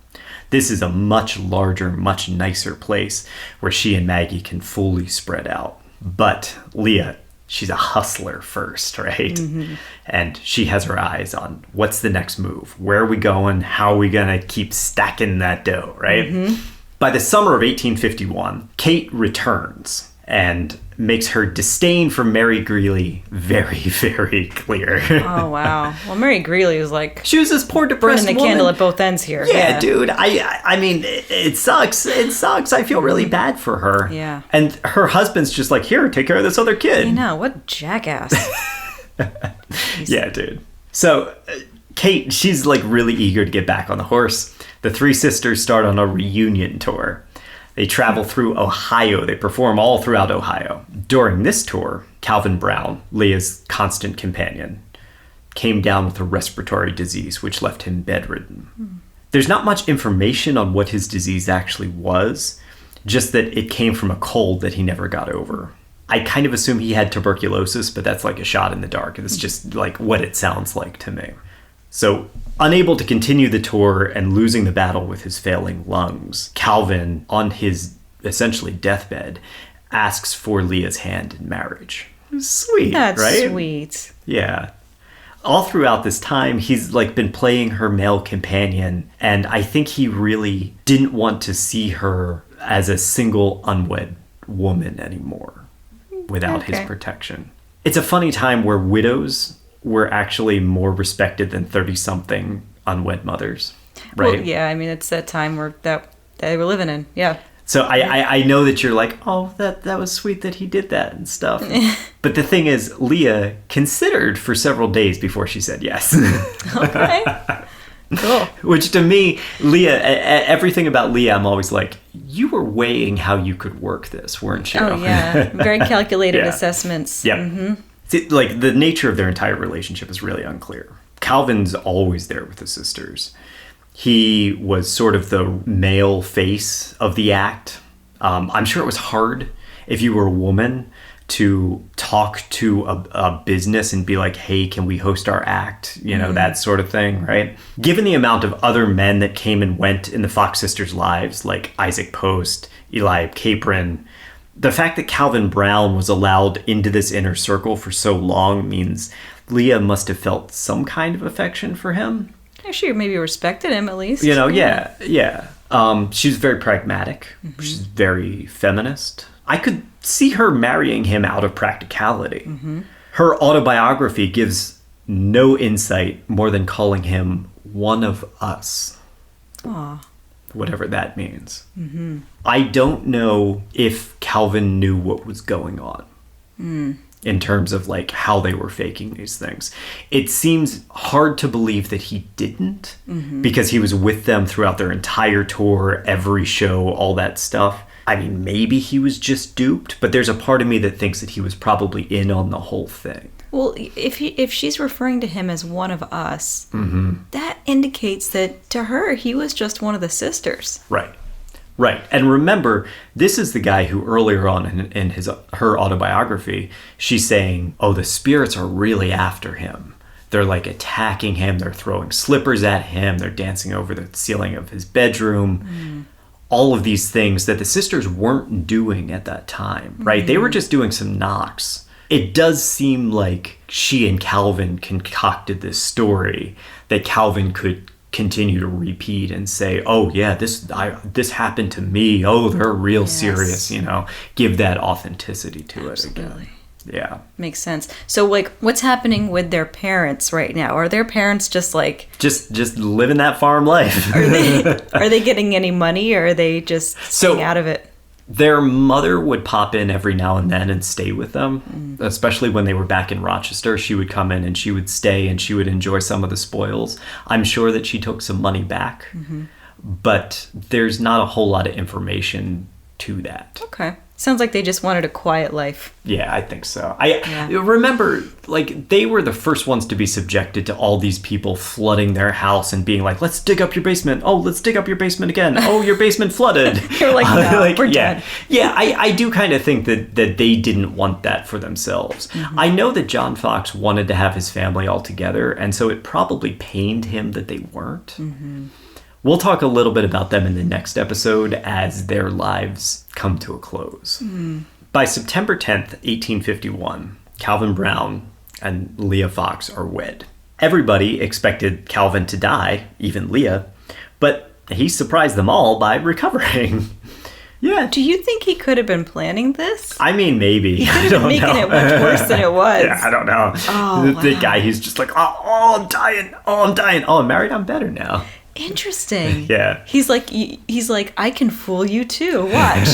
This is a much larger, much nicer place where she and Maggie can fully spread out. But Leah, she's a hustler first, right? Mm-hmm. And she has her eyes on what's the next move? Where are we going? How are we going to keep stacking that dough, right? Mm-hmm. By the summer of 1851, Kate returns and makes her disdain for Mary Greeley very, very clear. Oh, wow. Well, Mary Greeley was like... She was this poor, depressed burning the woman. candle at both ends here. Yeah, dude. I mean, it sucks. It sucks. I feel really bad for her. Yeah. And her husband's just like, here, take care of this other kid. I know. What jackass. Yeah, dude. So, Kate, she's like really eager to get back on the horse. The three sisters start on a reunion tour. They travel through Ohio. They perform all throughout Ohio. During this tour, Calvin Brown, Leah's constant companion, came down with a respiratory disease, which left him bedridden. There's not much information on what his disease actually was, just that it came from a cold that he never got over. I kind of assume he had tuberculosis, but that's like a shot in the dark. It's just like what it sounds like to me. So, unable to continue the tour and losing the battle with his failing lungs, Calvin, on his essentially deathbed, asks for Leah's hand in marriage. Sweet, That's right? sweet. Yeah. All throughout this time, he's like been playing her male companion, and I think he really didn't want to see her as a single unwed woman anymore without his protection. It's a funny time where widows were actually more respected than 30-something unwed mothers, right? Well, yeah, I mean, it's that time where that they were living in, yeah. So I know that you're like, oh, that was sweet that he did that and stuff. But the thing is, Leah considered for several days before she said yes. Okay. Cool. Which to me, Leah, everything about Leah, I'm always like, you were weighing how you could work this, weren't you? Oh, yeah. Very calculated assessments. Yep. Mm-hmm. See, like, the nature of their entire relationship is really unclear. Calvin's always there with his sisters. He was sort of the male face of the act. I'm sure it was hard if you were a woman to talk to a business and be like, hey, can we host our act? You know, that sort of thing, right? Given the amount of other men that came and went in the Fox sisters' lives, like Isaac Post, Eli Capron, the fact that Calvin Brown was allowed into this inner circle for so long means Leah must have felt some kind of affection for him. She maybe respected him at least. You know, yeah. She's very pragmatic. Mm-hmm. She's very feminist. I could see her marrying him out of practicality. Mm-hmm. Her autobiography gives no insight more than calling him one of us. Aw. Whatever that means. Mm-hmm. I don't know if Calvin knew what was going on. In terms of like how they were faking these things. It seems hard to believe that he didn't, because he was with them throughout their entire tour, every show, all that stuff. I mean, maybe he was just duped, but there's a part of me that thinks that he was probably in on the whole thing. Well, if she's referring to him as one of us, that indicates that to her, he was just one of the sisters. Right. And remember, this is the guy who earlier on in her autobiography, she's saying, oh, the spirits are really after him. They're like attacking him. They're throwing slippers at him. They're dancing over the ceiling of his bedroom. All of these things that the sisters weren't doing at that time, right? They were just doing some knocks. It does seem like she and Calvin concocted this story that Calvin could continue to repeat and say, oh yeah, this happened to me. Oh, they're real serious, you know, give that authenticity to it again. Yeah. Makes sense. So like what's happening with their parents right now? Are their parents just like just living that farm life? Are they getting any money, or are they just staying out of it? Their mother would pop in every now and then and stay with them, especially when they were back in Rochester. She would come in and she would stay and she would enjoy some of the spoils. I'm sure that she took some money back, but there's not a whole lot of information to that. Okay. Sounds like they just wanted a quiet life. Yeah, I think so. I remember, like, they were the first ones to be subjected to all these people flooding their house and being like, let's dig up your basement. Oh, let's dig up your basement again. Oh, your basement flooded. You're like, no, we're done. Yeah, I do kind of think that they didn't want that for themselves. I know that John Fox wanted to have his family all together, and so it probably pained him that they weren't. We'll talk a little bit about them in the next episode as their lives come to a close. By September 10th, 1851, Calvin Brown and Leah Fox are wed. Everybody expected Calvin to die, even Leah, but he surprised them all by recovering. Yeah. Do you think he could have been planning this? I mean, maybe. He could have been making it much worse than it was. Yeah, I don't know. Oh, the guy, he's just like, oh, I'm dying. Oh, I'm dying. Oh, I'm married. I'm better now. Interesting. Yeah. He's like, I can fool you too. Watch.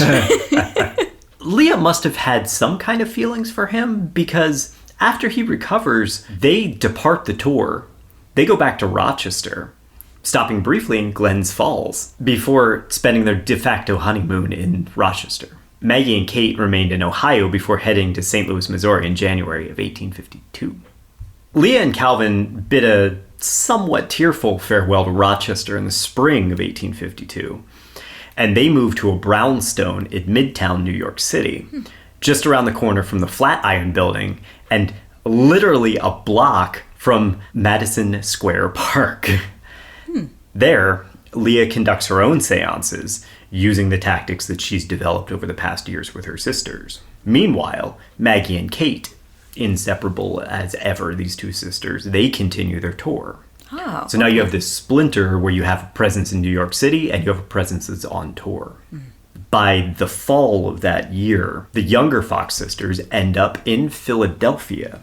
Leah must have had some kind of feelings for him, because after he recovers, they depart the tour. They go back to Rochester, stopping briefly in Glens Falls before spending their de facto honeymoon in Rochester. Maggie and Kate remained in Ohio before heading to St. Louis, Missouri in January of 1852. Leah and Calvin bid a somewhat tearful farewell to Rochester in the spring of 1852, and they moved to a brownstone in Midtown, New York City, just around the corner from the Flatiron Building, and literally a block from Madison Square Park. There, Leah conducts her own seances using the tactics that she's developed over the past years with her sisters. Meanwhile, Maggie and Kate, inseparable as ever, these two sisters, they continue their tour. Oh, so now you have this splinter where you have a presence in New York City and you have a presence that's on tour. By the fall of that year, the younger Fox sisters end up in Philadelphia.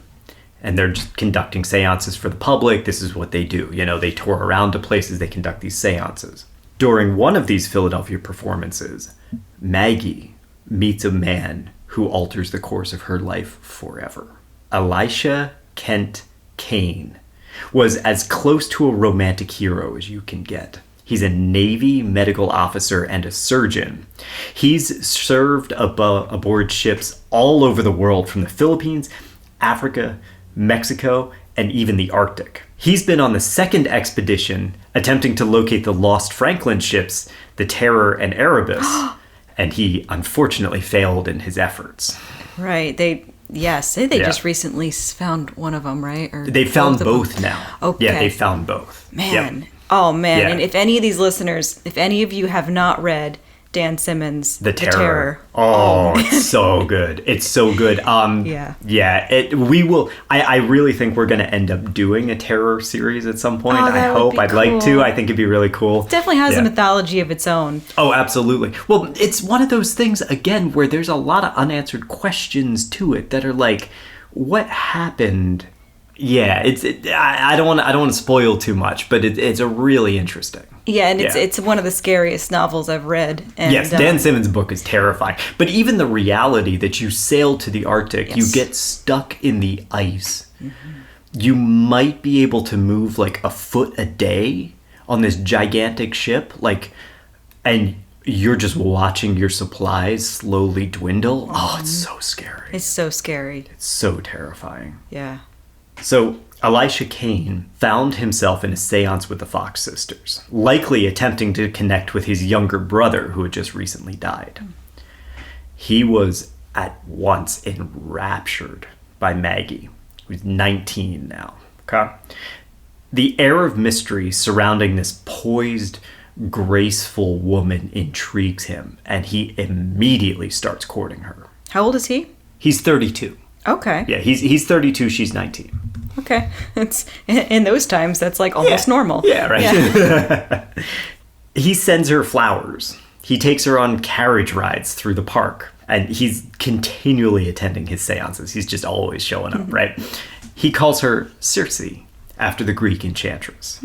And they're just conducting seances for the public. This is what they do. You know, they tour around to places, they conduct these seances. During one of these Philadelphia performances, Maggie meets a man who alters the course of her life forever. Elisha Kent Kane was as close to a romantic hero as you can get. He's a Navy medical officer and a surgeon. He's served aboard ships all over the world, from the Philippines, Africa, Mexico, and even the Arctic. He's been on the second expedition attempting to locate the lost Franklin ships, the Terror and Erebus, and he unfortunately failed in his efforts. Right. They just recently found one of them, right? Or they found both now. Okay. Yeah, they found both. Man. Yep. Oh, man. Yeah. And if any of these listeners, if any of you have not read Dan Simmons' The Terror. Oh, it's so good. It's so good. Yeah. We will. I really think we're going to end up doing a Terror series at some point. I hope. I'd like to. I think it'd be really cool. It definitely has a mythology of its own. Oh, absolutely. Well, it's one of those things, again, where there's a lot of unanswered questions to it that are like, what happened? Yeah, I don't want to spoil too much, but it's a really interesting. Yeah, and it's one of the scariest novels I've read. And, yes, Dan Simmons' book is terrifying. But even the reality that you sail to the Arctic, you get stuck in the ice. Mm-hmm. You might be able to move like a foot a day on this gigantic ship, and you're just watching your supplies slowly dwindle. Oh, it's so scary. It's so scary. It's so terrifying. Yeah. So Elisha Kane found himself in a seance with the Fox sisters, likely attempting to connect with his younger brother who had just recently died. He was at once enraptured by Maggie, who's 19 now. Okay? The air of mystery surrounding this poised, graceful woman intrigues him, and he immediately starts courting her. How old is he? He's 32. Okay. Yeah, he's 32, she's 19. Okay. It's in those times that's like almost normal. Yeah, right. Yeah. He sends her flowers. He takes her on carriage rides through the park, and he's continually attending his seances. He's just always showing up, right? He calls her Circe, after the Greek enchantress.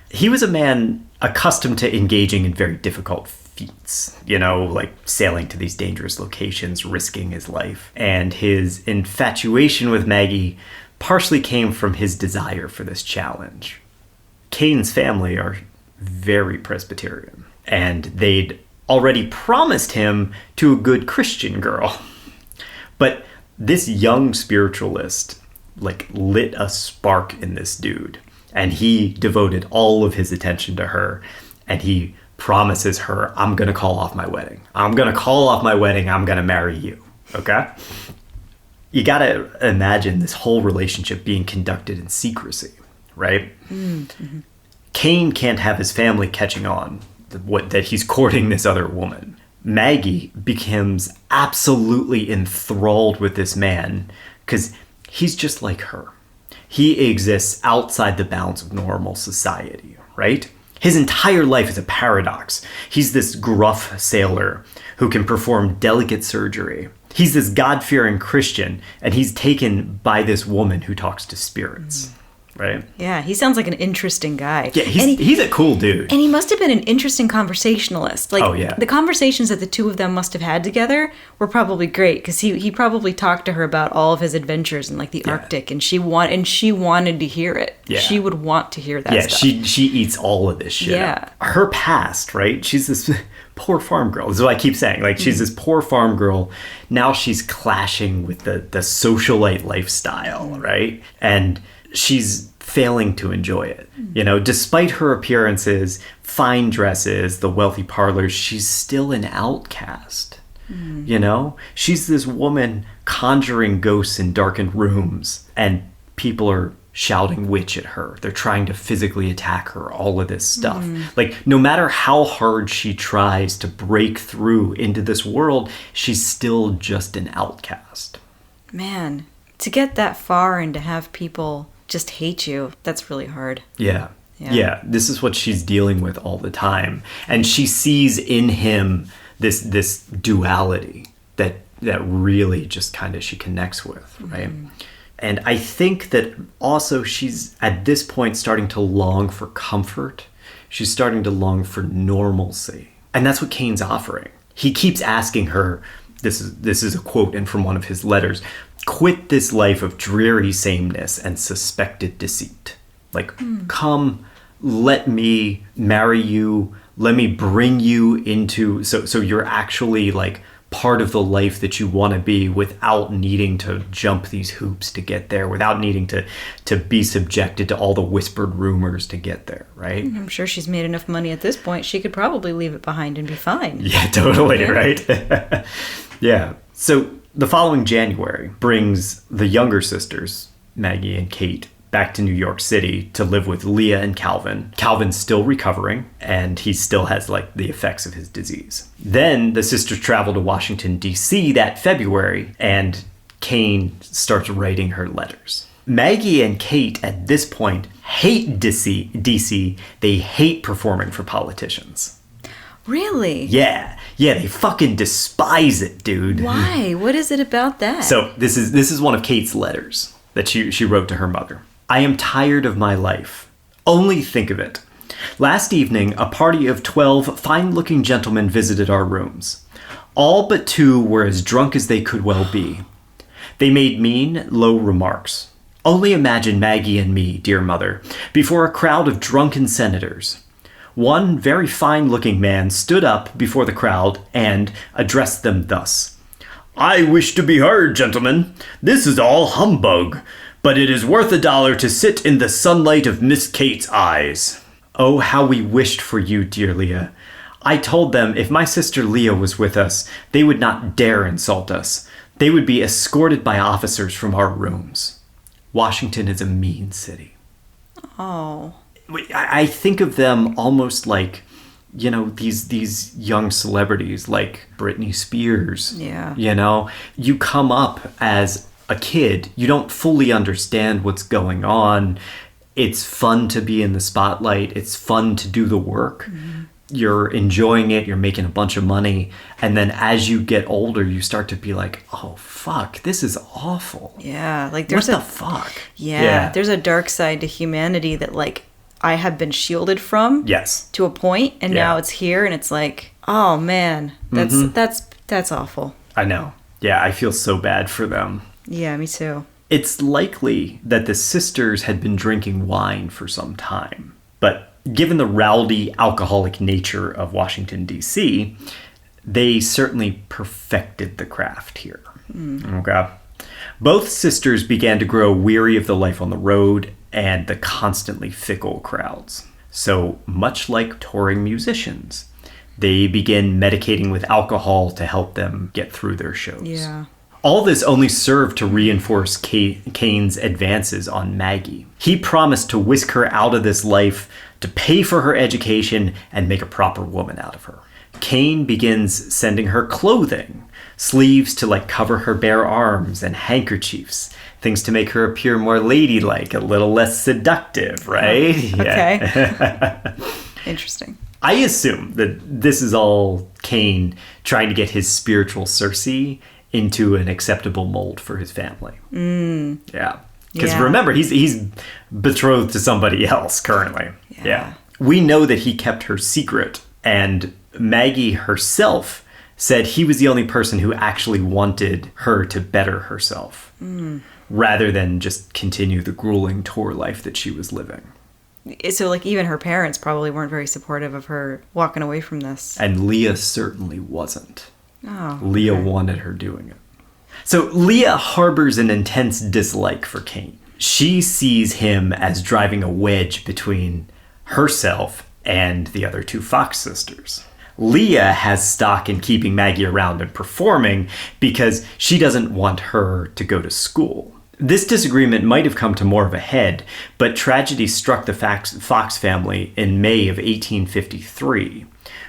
He was a man accustomed to engaging in very difficult feats, like sailing to these dangerous locations, risking his life. And his infatuation with Maggie partially came from his desire for this challenge. Kane's family are very Presbyterian, and they'd already promised him to a good Christian girl. But this young spiritualist lit a spark in this dude, and he devoted all of his attention to her, and he promises her, I'm going to call off my wedding. I'm going to marry you. Okay? You got to imagine this whole relationship being conducted in secrecy, right? Mm-hmm. Kane can't have his family catching on that he's courting this other woman. Maggie becomes absolutely enthralled with this man because he's just like her. He exists outside the bounds of normal society, right? His entire life is a paradox. He's this gruff sailor who can perform delicate surgery. He's this God-fearing Christian, and he's taken by this woman who talks to spirits, right? Yeah, he sounds like an interesting guy. Yeah, he's a cool dude. And he must have been an interesting conversationalist. The conversations that the two of them must have had together were probably great, because he probably talked to her about all of his adventures in the Arctic, and she wanted to hear it. Yeah. She would want to hear that stuff. Yeah, she eats all of this shit. Yeah. Her past, right? She's this poor farm girl. This is what I keep saying. She's this poor farm girl. Now she's clashing with the socialite lifestyle, right? And she's failing to enjoy it. Despite her appearances, fine dresses, the wealthy parlors, she's still an outcast. She's this woman conjuring ghosts in darkened rooms, and people are shouting witch at her. They're trying to physically attack her, all of this stuff. Like, no matter how hard she tries to break through into this world, she's still just an outcast. Man, to get that far and to have people just hate you, that's really hard. Yeah, this is what she's dealing with all the time. And she sees in him this duality that really just kind of she connects with, right? And I think that also she's at this point starting to long for comfort. She's starting to long for normalcy. And that's what Cain's offering. He keeps asking her, this is a quote in from one of his letters, quit this life of dreary sameness and suspected deceit. Like, come, let me marry you, let me bring you into, so you're actually like part of the life that you want to be without needing to jump these hoops to get there, without needing to be subjected to all the whispered rumors to get there, right? I'm sure she's made enough money at this point. She could probably leave it behind and be fine. Yeah, totally, right? Yeah. So the following January brings the younger sisters, Maggie and Kate, back to New York City to live with Leah and Calvin. Calvin's still recovering, and he still has like the effects of his disease. Then the sisters travel to Washington, D.C. that February, and Cain starts writing her letters. Maggie and Kate at this point hate D.C. They hate performing for politicians. Really? Yeah, they fucking despise it, dude. Why? What is it about that? So this is one of Kate's letters that she wrote to her mother. I am tired of my life. Only think of it. Last evening, a party of 12 fine-looking gentlemen visited our rooms. All but 2 were as drunk as they could well be. They made mean, low remarks. Only imagine Maggie and me, dear mother, before a crowd of drunken senators. One very fine-looking man stood up before the crowd and addressed them thus. I wish to be heard, gentlemen. This is all humbug, but it is worth $1 to sit in the sunlight of Miss Kate's eyes. Oh, how we wished for you, dear Leah. I told them if my sister Leah was with us, they would not dare insult us. They would be escorted by officers from our rooms. Washington is a mean city. Oh. I think of them almost like, you know, these young celebrities like Britney Spears. Yeah. You know, you come up as a kid, you don't fully understand what's going on. It's fun to be in the spotlight. It's fun to do the work. Mm-hmm. You're enjoying it. You're making a bunch of money. And then as you get older, you start to be like, oh, fuck, this is awful. Yeah. Like there's what the fuck? Yeah. There's a dark side to humanity that like I have been shielded from. Yes. To a point. And now it's here and it's like, oh man, that's awful. I know. Yeah. I feel so bad for them. Yeah, me too. It's likely that the sisters had been drinking wine for some time, but given the rowdy, alcoholic nature of Washington, D.C., they certainly perfected the craft here. Okay. Both sisters began to grow weary of the life on the road and the constantly fickle crowds. So, much like touring musicians, they began medicating with alcohol to help them get through their shows. Yeah. All this only served to reinforce Cain's advances on Maggie. He promised to whisk her out of this life, to pay for her education, and make a proper woman out of her. Cain begins sending her clothing, sleeves to like cover her bare arms, and handkerchiefs, things to make her appear more ladylike, a little less seductive, right? Okay. Yeah. Interesting. I assume that this is all Cain trying to get his spiritual Circe into an acceptable mold for his family. Yeah. Because remember, he's betrothed to somebody else currently. Yeah. We know that he kept her secret, and Maggie herself said he was the only person who actually wanted her to better herself, rather than just continue the grueling tour life that she was living. So, like, even her parents probably weren't very supportive of her walking away from this. And Leah certainly wasn't. Oh, Leah wanted her doing it. So Leah harbors an intense dislike for Cain. She sees him as driving a wedge between herself and the other 2 Fox sisters. Leah has stock in keeping Maggie around and performing because she doesn't want her to go to school. This disagreement might have come to more of a head, but tragedy struck the Fox family in May of 1853,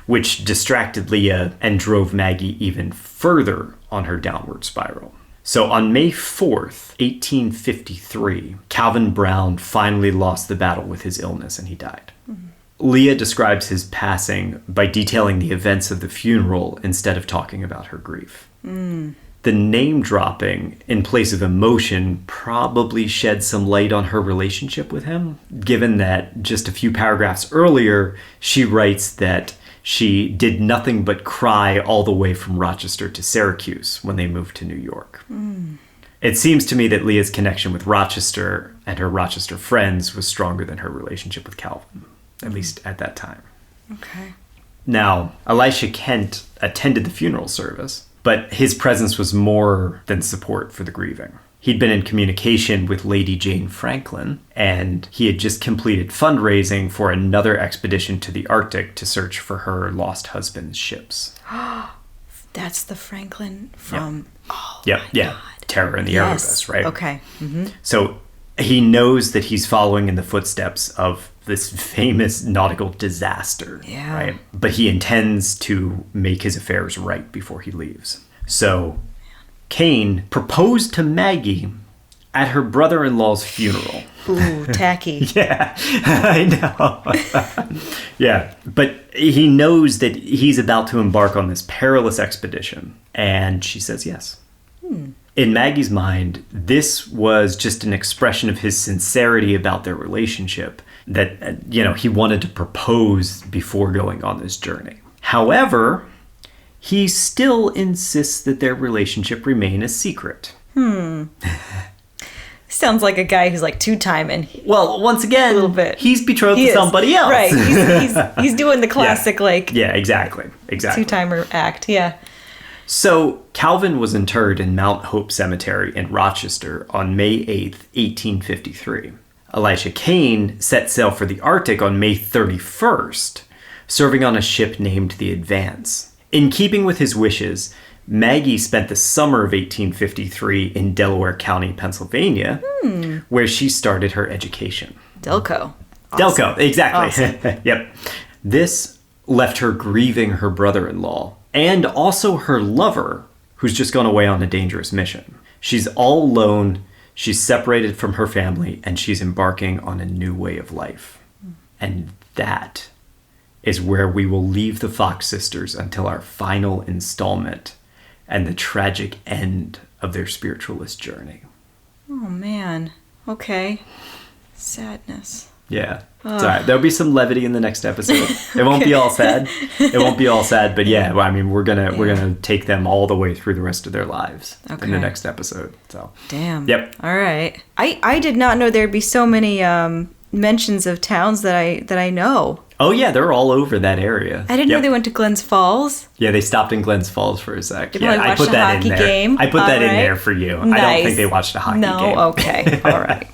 which distracted Leah and drove Maggie even further on her downward spiral. So on May 4th, 1853, Calvin Brown finally lost the battle with his illness and he died. Mm-hmm. Leah describes his passing by detailing the events of the funeral instead of talking about her grief. Mm. The name dropping in place of emotion probably shed some light on her relationship with him, given that just a few paragraphs earlier, she writes that she did nothing but cry all the way from Rochester to Syracuse when they moved to New York. Mm. It seems to me that Leah's connection with Rochester and her Rochester friends was stronger than her relationship with Calvin, at least at that time. Okay. Now, Elisha Kent attended the funeral service, but his presence was more than support for the grieving. He'd been in communication with Lady Jane Franklin, and he had just completed fundraising for another expedition to the Arctic to search for her lost husband's ships. That's the Franklin from... Yep. Oh, yep. my Yeah. God. Terror in the Erebus, right? Okay. Mm-hmm. So he knows that he's following in the footsteps of this famous nautical disaster, yeah. right? But he intends to make his affairs right before he leaves. So Kane proposed to Maggie at her brother-in-law's funeral. Ooh, tacky. Yeah, I know. Yeah, but he knows that he's about to embark on this perilous expedition, and she says yes. In Maggie's mind, this was just an expression of his sincerity about their relationship, that, he wanted to propose before going on this journey. However, he still insists that their relationship remain a secret. Sounds like a guy who's like two-timing. Well, once again, a little bit. He's betrothed to somebody else. Right. He's doing the classic, Yeah, exactly. two-timer act, yeah. So Calvin was interred in Mount Hope Cemetery in Rochester on May 8th, 1853. Elisha Kane set sail for the Arctic on May 31st, serving on a ship named the Advance. In keeping with his wishes, Maggie spent the summer of 1853 in Delaware County, Pennsylvania, where she started her education. Delco. Awesome. Delco, exactly. Awesome. Yep. This left her grieving her brother-in-law and also her lover, who's just gone away on a dangerous mission. She's all alone, she's separated from her family, and she's embarking on a new way of life. And that is where we will leave the Fox sisters until our final installment and the tragic end of their spiritualist journey. Oh, man. Okay. Sadness. Yeah. It's all right. There'll be some levity in the next episode. It won't be all sad. It won't be all sad, but yeah, I mean, we're gonna take them all the way through the rest of their lives in the next episode. So. Damn. Yep. All right. I did not know there'd be so many mentions of towns that I know. Oh yeah, they're all over that area. I didn't know they went to Glens Falls. Yeah, they stopped in Glens Falls for a sec. Yeah, I put that in there. Game. I put that in there for you. Nice. I don't think they watched a hockey game. No, okay. All right.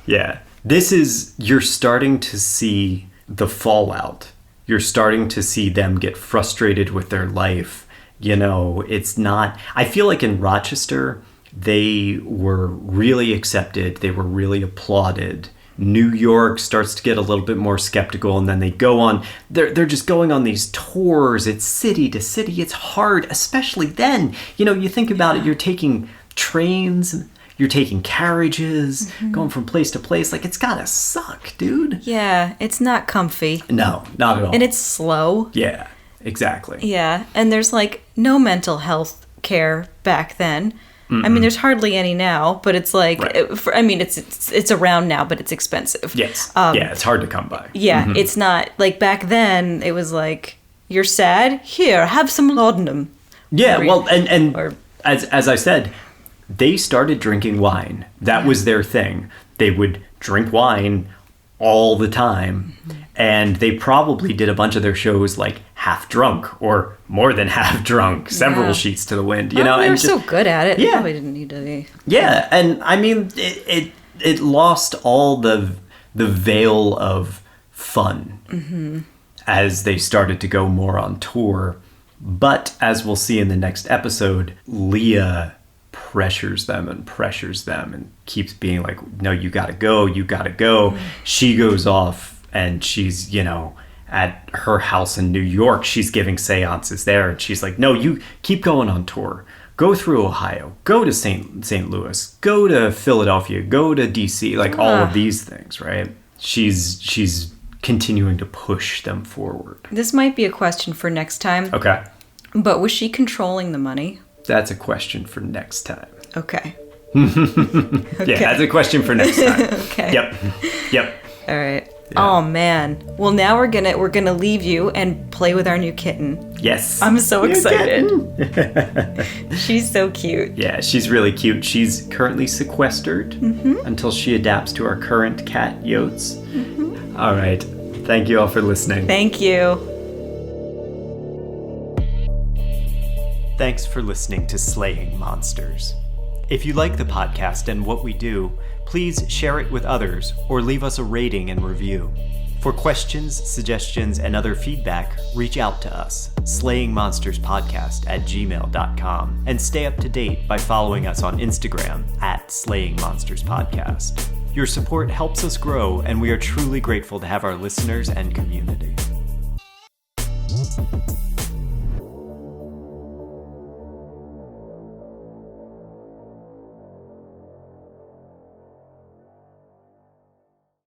Yeah. You're starting to see the fallout. You're starting to see them get frustrated with their life. It's not, I feel like in Rochester, they were really accepted. They were really applauded. New York starts to get a little bit more skeptical, and then they go on, they're just going on these tours. It's city to city. It's hard, especially then. You think about it, you're taking trains, you're taking carriages, going from place to place. Like, it's gotta suck, dude. Yeah, it's not comfy. No, not at all. And it's slow. Yeah, exactly. Yeah, and there's like no mental health care back then. I mean, there's hardly any now, but it's like, it's around now, but it's expensive. Yes. Yeah, it's hard to come by. Yeah, it's not, like back then, it was like, you're sad? Here, have some laudanum. Yeah, as I said, they started drinking wine. That was their thing. They would drink wine all the time. And they probably did a bunch of their shows like half drunk or more than half drunk, several sheets to the wind, They were and so good at it. Yeah. They probably didn't need to be. Yeah, and I mean, it lost all the veil of fun as they started to go more on tour. But as we'll see in the next episode, Leah pressures them and keeps being like, no, you gotta go. She goes off and she's, at her house in New York, she's giving seances there, and she's like, no, you keep going on tour. Go through Ohio, go to St. Louis, go to Philadelphia, go to DC, like all of these things, right? She's continuing to push them forward. This might be a question for next time. Okay. But was she controlling the money? That's a question for next time. Okay. Okay. Yeah, that's a question for next time. Okay. Yep. All right. Yeah. Oh man. Well, now we're gonna leave you and play with our new kitten. Yes. I'm so excited. She's so cute. Yeah, she's really cute. She's currently sequestered until she adapts to our current cat, Yotes. All right. Thank you all for listening. Thank you. Thanks for listening to Slaying Monsters. If you like the podcast and what we do, please share it with others or leave us a rating and review. For questions, suggestions, and other feedback, reach out to us, slayingmonsterspodcast@gmail.com, and stay up to date by following us on Instagram @slayingmonsterspodcast. Your support helps us grow, and we are truly grateful to have our listeners and community.